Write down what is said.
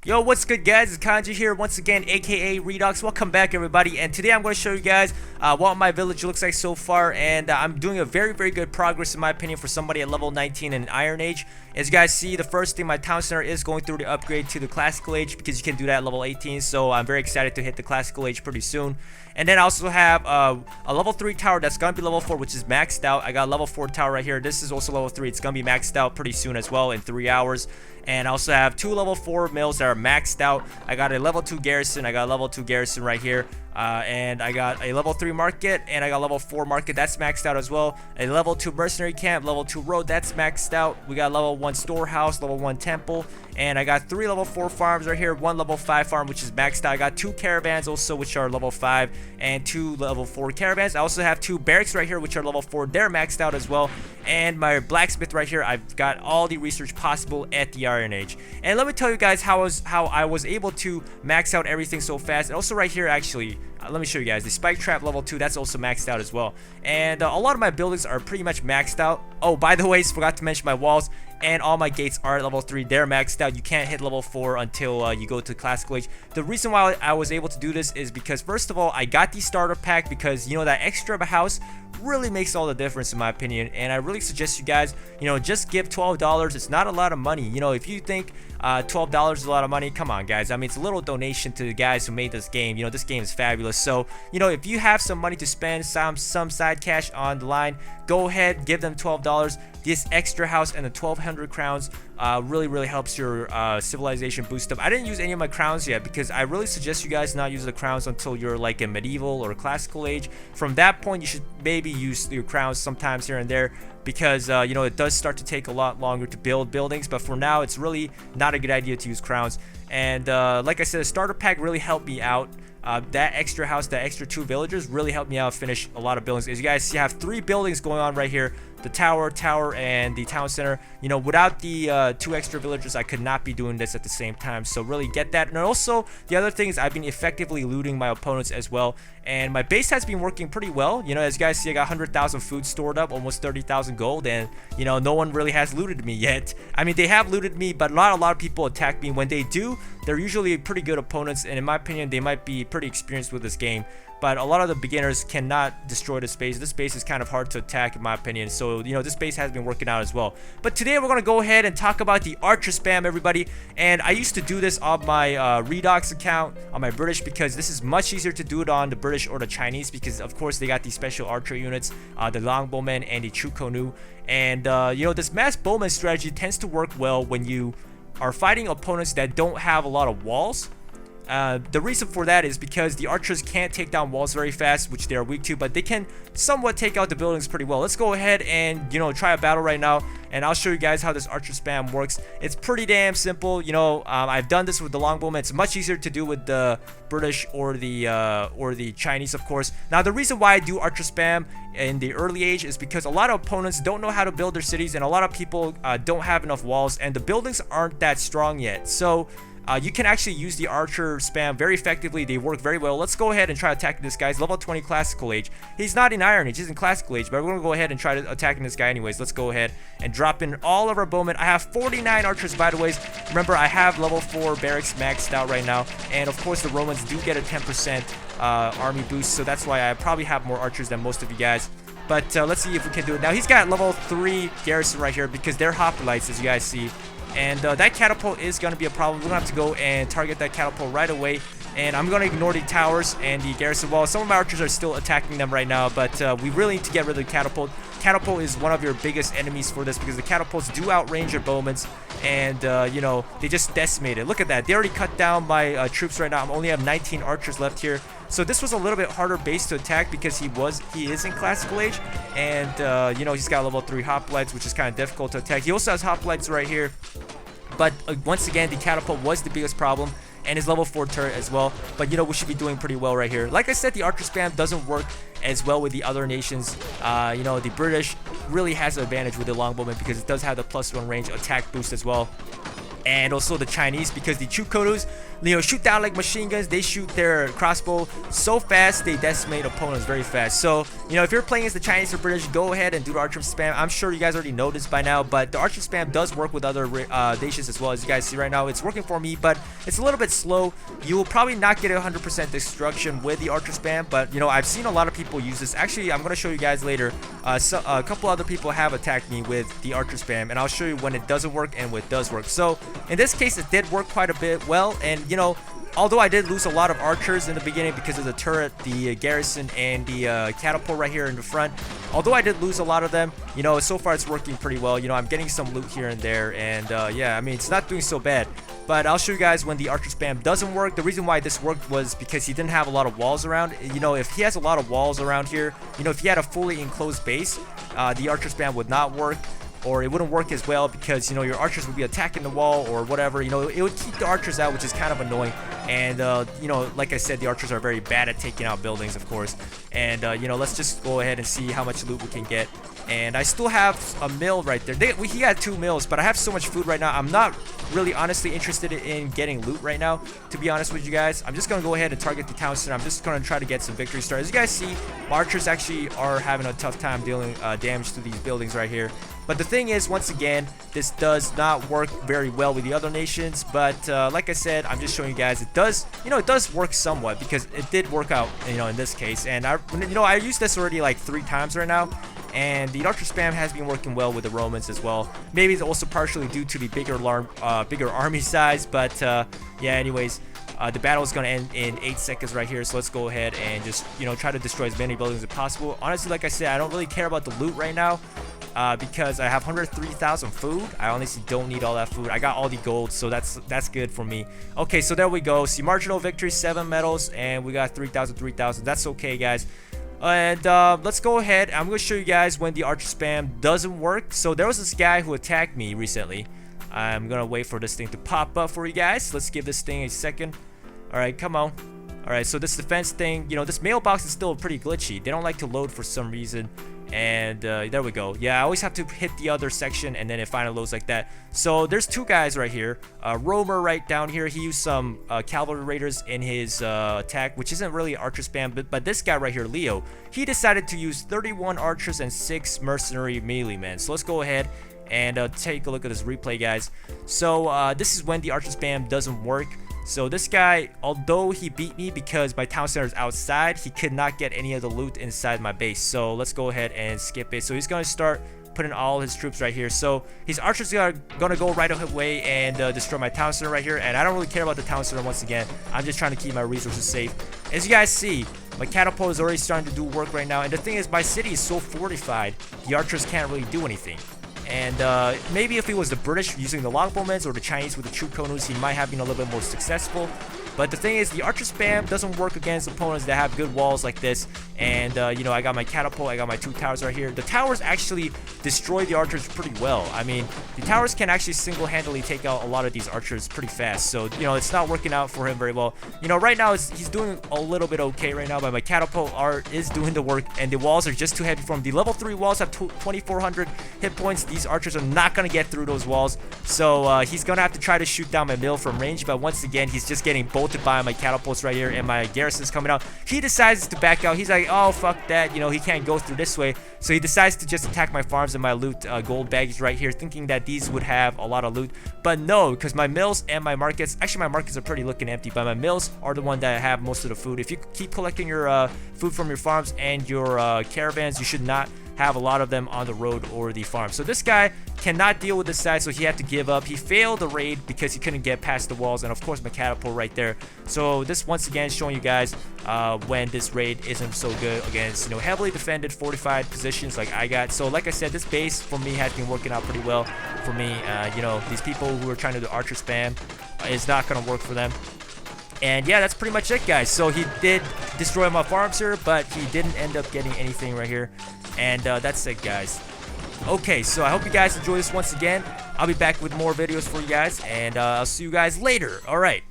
Yo, what's good, guys? It's Kanji here once again, aka Redux. Welcome back, everybody. And today I'm going to show you guys what my village looks like so far. And I'm doing a very good progress, in my opinion, for somebody at level 19 in Iron Age. As you guys see, the first thing, my town center is going through the upgrade to the Classical Age because you can do that at level 18. So I'm very excited to hit the Classical Age pretty soon. And then I also have a level 3 tower that's going to be level 4, which is maxed out. I got a level 4 tower right here. This is also level 3. It's going to be maxed out pretty soon as well in 3 hours. And I also have 2 level 4 mills that are maxed out. I got a level 2 garrison. I got a level 2 garrison right here. And I got a level 3 market, and I got level 4 market that's maxed out as well. A level 2 mercenary camp, level 2 road that's maxed out. We got level 1 storehouse, level 1 temple, and I got 3 level 4 farms right here, 1 level 5 farm which is maxed out. I got 2 caravans also which are level 5 and 2 level 4 caravans. I also have 2 barracks right here which are level 4. They're maxed out as well. And my blacksmith right here, I've got all the research possible at the Iron Age. And let me tell you guys how I was able to max out everything so fast. And also right here, actually, let me show you guys the spike trap level 2. That's also maxed out as well. And a lot of my buildings are pretty much maxed out. Oh, by the way, forgot to mention my walls and all my gates are at level 3. They're maxed out. You can't hit level 4 until you go to Classical Age. The reason why I was able to do this is because, first of all, I got the starter pack because, you know, that extra of a house really makes all the difference in my opinion. And I really suggest you guys, you know, just give $12. It's not a lot of money. You know, if you think $12 is a lot of money, come on, guys. I mean, it's a little donation to the guys who made this game. You know, this game is fabulous. So, you know, if you have some money to spend, some side cash on the line, go ahead, give them $12. This extra house and the 1200 crowns really helps your civilization boost up. I didn't use any of my crowns yet because I really suggest you guys not use the crowns until you're like in medieval or classical age. From that point, you should maybe use your crowns sometimes here and there because you know, it does start to take a lot longer to build buildings. But for now, it's really not a good idea to use crowns. And like I said, a starter pack really helped me out. That extra house, that extra 2 villagers really helped me out finish a lot of buildings. As you guys see, I have 3 buildings going on right here: the tower, and the town center. You know, without the 2 extra villagers, I could not be doing this at the same time. So really get that. And also, the other thing is I've been effectively looting my opponents as well. And my base has been working pretty well. You know, as you guys see, I got 100,000 food stored up, almost 30,000 gold, and you know, no one really has looted me yet. I mean, they have looted me, but not a lot of people attack me. When they do, they're usually pretty good opponents, and in my opinion, they might be pretty experienced with this game. But a lot of the beginners cannot destroy this base. This base is kind of hard to attack, in my opinion. So, you know, this base has been working out as well. But today we're going to go ahead and talk about the archer spam, everybody. And I used to do this on my Redux account, on my British, because this is much easier to do it on the British or the Chinese, because of course they got these special archer units, the longbowmen and the chukonu. And you know, this mass bowman strategy tends to work well when you are fighting opponents that don't have a lot of walls. The reason for that is because the archers can't take down walls very fast, which they are weak to, but they can somewhat take out the buildings pretty well. Let's go ahead and, you know, try a battle right now, and I'll show you guys how this archer spam works. It's pretty damn simple. You know, I've done this with the longbowmen. It's much easier to do with the British or the Chinese, of course. Now, the reason why I do archer spam in the early age is because a lot of opponents don't know how to build their cities, and a lot of people don't have enough walls, and the buildings aren't that strong yet. So you can actually use the archer spam very effectively. They work very well. Let's go ahead and try attacking this guy. He's level 20 classical age. He's not in Iron Age, he's in classical age, but we're gonna go ahead and try to attacking this guy anyways. Let's go ahead and drop in all of our bowmen. I have 49 archers, by the way. Remember, I have level 4 barracks maxed out right now, and of course the Romans do get a 10% army boost, so that's why I probably have more archers than most of you guys. But let's see if we can do it. Now, he's got level 3 garrison right here because they're hoplites, as you guys see. And that catapult is going to be a problem. We're going to have to go and target that catapult right away. And I'm going to ignore the towers and the garrison wall. Some of my archers are still attacking them right now, but we really need to get rid of the catapult. Catapult is one of your biggest enemies for this because the catapults do outrange your bowmen, and you know, they just decimate it. Look at that. They already cut down my troops right now. I only have 19 archers left here. So this was a little bit harder base to attack because he is in classical age, and you know, he's got level 3 hoplites, which is kind of difficult to attack. He also has hoplites right here, but once again, the catapult was the biggest problem, and his level 4 turret as well. But you know, we should be doing pretty well right here. Like I said, the archer spam doesn't work as well with the other nations. You know, the British really has an advantage with the longbowmen because it does have the +1 range attack boost as well. and also the Chinese, because the Chukonus, shoot down like machine guns. They shoot their crossbow so fast, they decimate opponents very fast. So, if you're playing as the Chinese or British, go ahead and do the archer spam. I'm sure you guys already know this by now, but the archer spam does work with other nations as well. As you guys see right now, it's working for me, but it's a little bit slow. You will probably not get 100% destruction with the archer spam, but I've seen a lot of people use this. Actually, I'm going to show you guys later. A couple other people have attacked me with the archer spam, and I'll show you when it doesn't work and when it does work. So in this case, it did work quite a bit well, and although I did lose a lot of archers in the beginning because of the turret, the garrison, and the catapult right here in the front, although I did lose a lot of them, so far it's working pretty well. I'm getting some loot here and there, and yeah, I mean, it's not doing so bad. But I'll show you guys when the archer spam doesn't work. The reason why this worked was because he didn't have a lot of walls around. If he has a lot of walls around here, if he had a fully enclosed base, the archer spam would not work, or it wouldn't work as well, because your archers would be attacking the wall or whatever. It would keep the archers out, which is kind of annoying. And like I said, the archers are very bad at taking out buildings, of course. And let's just go ahead and see how much loot we can get. And I still have a mill right there. He had 2 mills, but I have so much food right now. I'm not really honestly interested in getting loot right now, to be honest with you guys. I'm just gonna go ahead and target the town center. I'm just gonna try to get some victory stars. As you guys see, archers actually are having a tough time dealing damage to these buildings right here. But the thing is, once again, this does not work very well with the other nations. But like I said, I'm just showing you guys it does, it does work somewhat, because it did work out, in this case. And I used this already like 3 times right now. And the archer spam has been working well with the Romans as well. Maybe it's also partially due to the bigger army size. But yeah, anyways, the battle is going to end in 8 seconds right here. So let's go ahead and just, try to destroy as many buildings as possible. Honestly, like I said, I don't really care about the loot right now. Because I have 103,000 food. I honestly don't need all that food. I got all the gold, so that's good for me. Okay, so there we go. See, marginal victory, 7 medals, and we got 3,000. That's okay, guys. And let's go ahead. I'm going to show you guys when the archer spam doesn't work. So there was this guy who attacked me recently. I'm going to wait for this thing to pop up for you guys. Let's give this thing a second. All right, come on. All right, so this defense thing, this mailbox is still pretty glitchy. They don't like to load for some reason. And there we go. Yeah, I always have to hit the other section, and then it finally loads like that. So there's 2 guys right here. Roamer right down here, he used some cavalry raiders in his attack, which isn't really archer spam, but this guy right here, Leo, he decided to use 31 archers and 6 mercenary melee men. So let's go ahead and take a look at this replay, guys. So this is when the archer spam doesn't work. So this guy, although he beat me because my town center is outside, he could not get any of the loot inside my base. So let's go ahead and skip it. So he's going to start putting all his troops right here. So his archers are going to go right away and destroy my town center right here. And I don't really care about the town center once again. I'm just trying to keep my resources safe. As you guys see, my catapult is already starting to do work right now. And the thing is, my city is so fortified, the archers can't really do anything. And maybe if it was the British using the longbowmen or the Chinese with the Chukonus, he might have been a little bit more successful. But the thing is, the archer spam doesn't work against opponents that have good walls like this. And, I got my catapult, I got my 2 towers right here. The towers actually destroy the archers pretty well. I mean, the towers can actually single-handedly take out a lot of these archers pretty fast. So, it's not working out for him very well. Right now, he's doing a little bit okay right now, but my catapult is doing the work, and the walls are just too heavy for him. The level 3 walls have 2,400 hit points. These archers are not going to get through those walls. So, he's going to have to try to shoot down my mill from range, but once again, he's just getting bolted by my catapults right here, and my garrison's coming out. He decides to back out. He's like, oh, fuck that, he can't go through this way. So he decides to just attack my farms and my loot gold baggies right here, thinking that these would have a lot of loot. But no, because my mills and my markets, actually my markets are pretty looking empty, but my mills are the one that have most of the food. If you keep collecting your food from your farms and your caravans, you should not have a lot of them on the road or the farm. So this guy cannot deal with this side, so he had to give up. He failed the raid because he couldn't get past the walls, and of course my catapult right there. So this once again showing you guys when this raid isn't so good against heavily defended fortified positions like I got. So like I said, this base for me has been working out pretty well for me. These people who are trying to do archer spam is not going to work for them. And yeah, that's pretty much it, guys. So he did destroy my farms here, but he didn't end up getting anything right here. And that's it, guys. Okay, so I hope you guys enjoy this once again. I'll be back with more videos for you guys, and I'll see you guys later. All right.